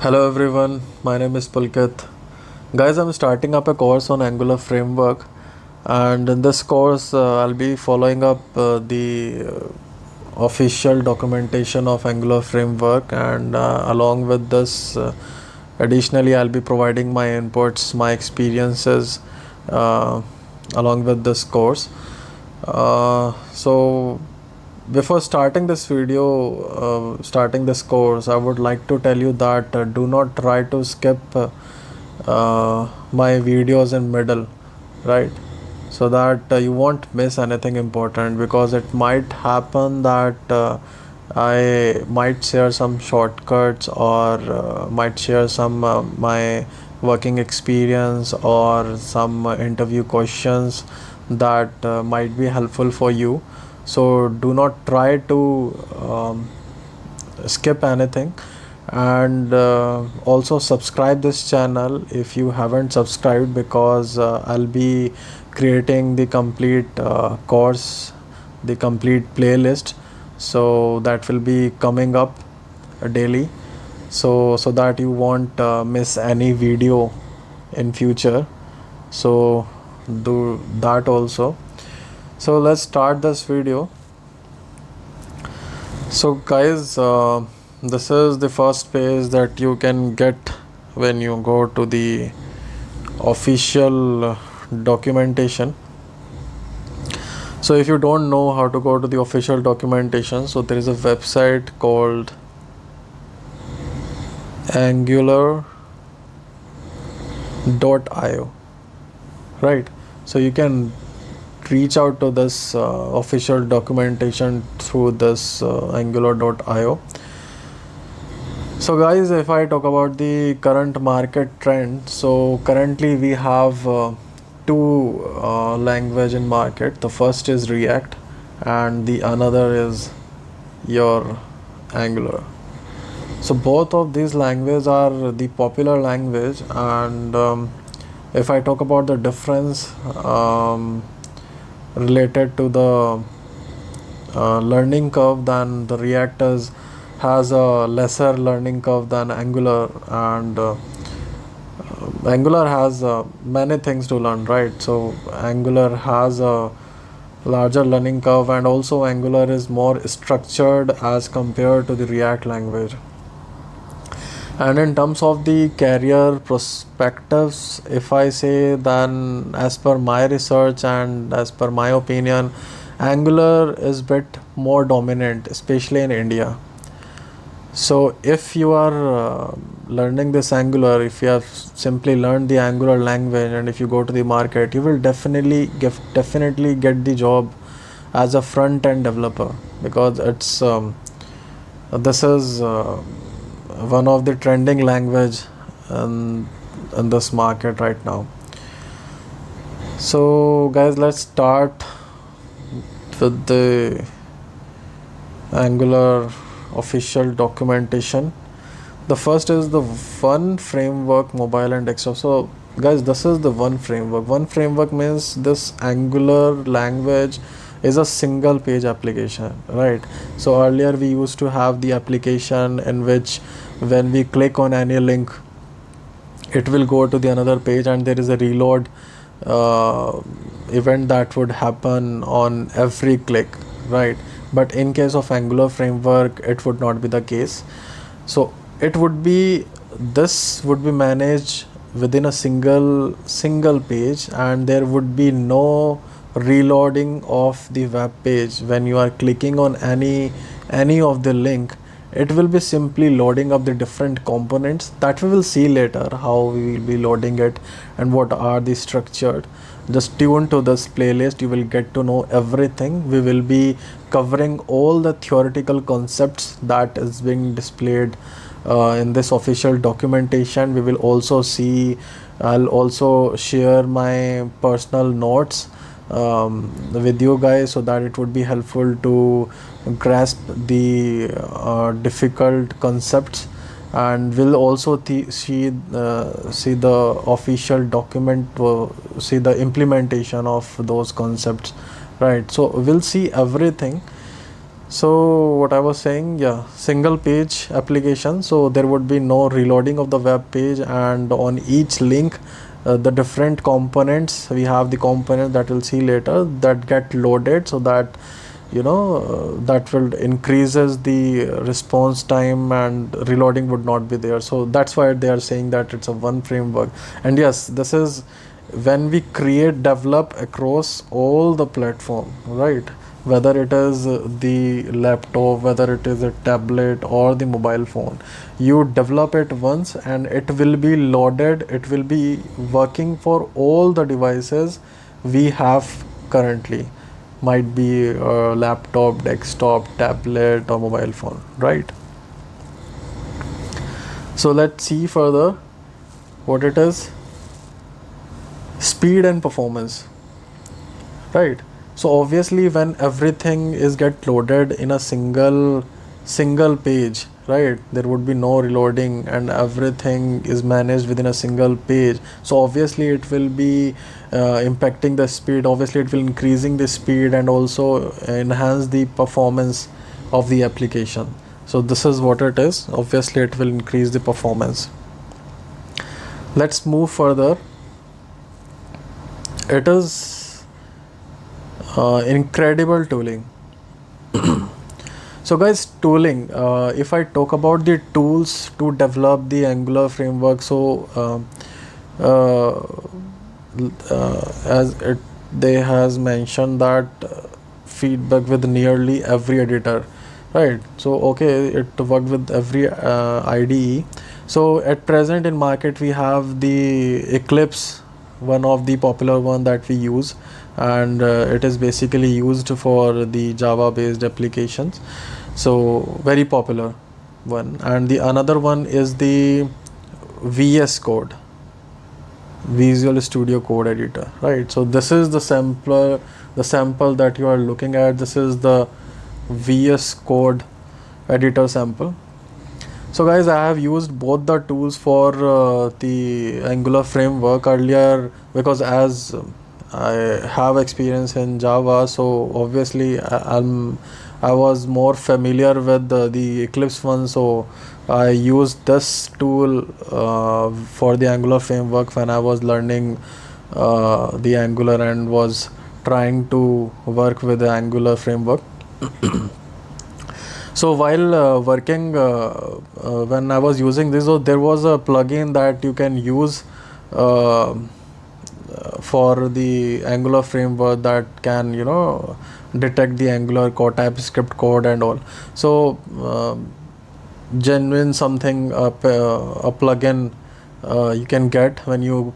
Hello everyone, my name is Pulkit. Guys, I'm starting up a course on Angular framework, and in this course, I'll be following up the official documentation of Angular framework, and along with this, additionally, I'll be providing my inputs, my experiences uh, along with this course. So before starting this video, starting this course, I would like to tell you that do not try to skip my videos in middle, right? So that you won't miss anything important, because it might happen that I might share some shortcuts, or might share some my working experience, or some interview questions that might be helpful for you. So do not try to skip anything, and also subscribe this channel if you haven't subscribed, because I'll be creating the complete course, the complete playlist, so that will be coming up daily, so that you won't miss any video in future. So do that also. So let's start this video. So guys, this is the first page that you can get when you go to the official documentation. So if you don't know how to go to the official documentation, so there is a website called angular.io, right? So you can reach out to this official documentation through this angular.io. So guys, if I talk about the current market trend, so currently we have two language in market. The first is React, and the another is your Angular. So both of these languages are the popular language, and if I talk about the difference related to the learning curve, then the React has a lesser learning curve than Angular, and Angular has many things to learn, right? So Angular has a larger learning curve, and also Angular is more structured as compared to the React language. And in terms of the career perspectives, if I say, then as per my research and as per my opinion, Angular is bit more dominant, especially in India. So if you are learning this Angular, if you have simply learned the Angular language, and if you go to the market, you will definitely get the job as a front end developer, because it's this is one of the trending language in this market right now. So guys, let's start with the Angular official documentation. The first is the one framework, mobile and desktop. So guys, this is the one framework. One framework means this Angular language is a single page application, right? So earlier we used to have the application in which when we click on any link, it will go to the another page, and there is a reload event that would happen on every click, right? But in case of Angular framework, it would not be the case. So it would be, this would be managed within a single page, and there would be no reloading of the web page. When you are clicking on any of the link, it will be simply loading up the different components that we will see later, how we will be loading it and what are the structured. Just tune to this playlist, you will get to know everything. We will be covering all the theoretical concepts that is being displayed in this official documentation. We will also see, I'll also share my personal notes with you guys, so that it would be helpful to grasp the difficult concepts, and we'll also see the official document, see the implementation of those concepts, right? So we'll see everything. So what I was saying, yeah, single page application, so there would be no reloading of the web page, and on each link the different components, we have the components that we'll see later that get loaded, so that that will increases the response time and reloading would not be there. So that's why they are saying that it's a one framework. And yes, this is when we create develop across all the platform, right? Whether it is the laptop, whether it is a tablet or the mobile phone, you develop it once and it will be loaded, it will be working for all the devices we have currently, might be a laptop, desktop, tablet or mobile phone, right? So let's see further what it is. Speed and performance, right? So obviously when everything is get loaded in a single page, right, there would be no reloading and everything is managed within a single page. So obviously it will be impacting the speed, obviously it will increasing the speed and also enhance the performance of the application. So this is what it is, obviously it will increase the performance. Let's move further. It is incredible tooling. So guys, tooling, if I talk about the tools to develop the Angular framework, so as it they has mentioned that feedback with nearly every editor, right? So okay, it worked with every IDE. So at present in market we have the Eclipse, one of the popular one that we use, and it is basically used for the Java based applications, so very popular one. And the another one is the VS Code, Visual Studio Code Editor, right? So this is the sample that you are looking at. This is the VS Code Editor sample. So guys, I have used both the tools for the Angular framework earlier, because as I have experience in Java, so obviously I was more familiar with the Eclipse one, so I used this tool for the Angular framework when I was learning the Angular and was trying to work with the Angular framework. So while working, when I was using this, so there was a plugin that you can use for the Angular framework that can detect the Angular code, TypeScript code and all. So genuine something a plugin you can get when you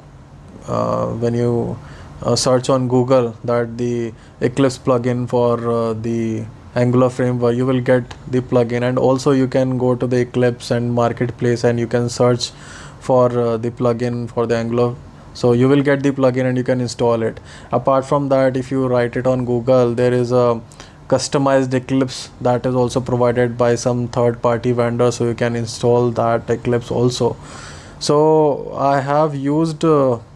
search on Google that the Eclipse plugin for the Angular framework, you will get the plugin. And also you can go to the Eclipse and marketplace and you can search for the plugin for the Angular, so you will get the plugin and you can install it. Apart from that, if you write it on Google, there is a customized Eclipse that is also provided by some third-party vendor, so you can install that Eclipse also. So I have used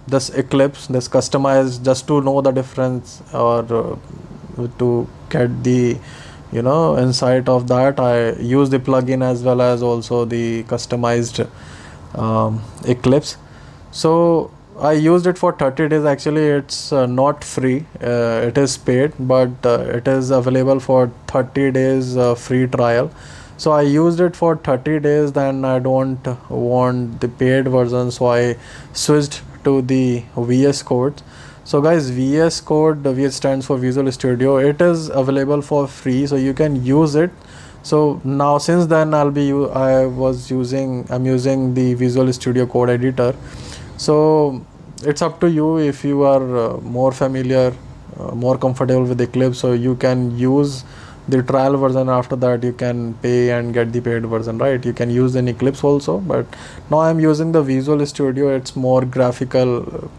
this Eclipse, this customized, just to know the difference, or to get the insight of that. I use the plugin as well as also the customized Eclipse. So I used it for 30 days. Actually it's not free, it is paid, but it is available for 30 days free trial. So I used it for 30 days, then I don't want the paid version, so I switched to the VS Code. So guys, VS Code, VS stands for Visual Studio, it is available for free, so you can use it. So now since then I'm using the Visual Studio Code Editor. So it's up to you, if you are more familiar, more comfortable with Eclipse, so you can use the trial version. After that you can pay and get the paid version, right? You can use an Eclipse also, but now I'm using the Visual Studio. It's more graphical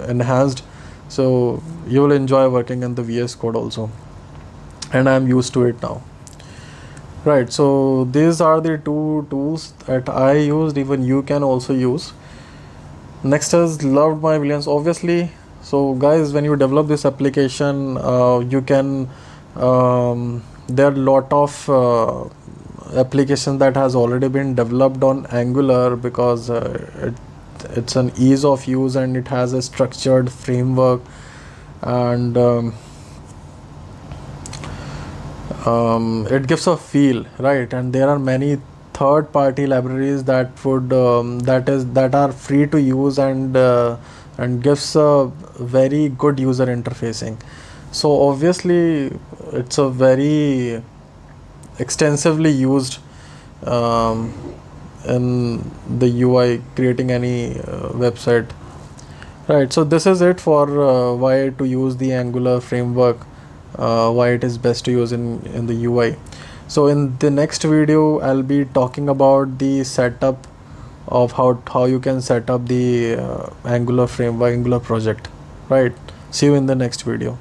enhanced, so you will enjoy working in the VS Code also, and I'm used to it now, right? So these are the two tools that I used, even you can also use. Next is loved by millions, obviously. So guys, when you develop this application, you can there are lot of applications that has already been developed on Angular, because it's an ease of use and it has a structured framework, and it gives a feel, right? And there are many third party libraries that would that are free to use, and gives a very good user interfacing. So obviously it's a very extensively used um, in the UI, creating any website, right? So this is it for why to use the Angular framework, why it is best to use in the UI. So in the next video I'll be talking about the setup of how you can set up the Angular framework, Angular project, right? See you in the next video.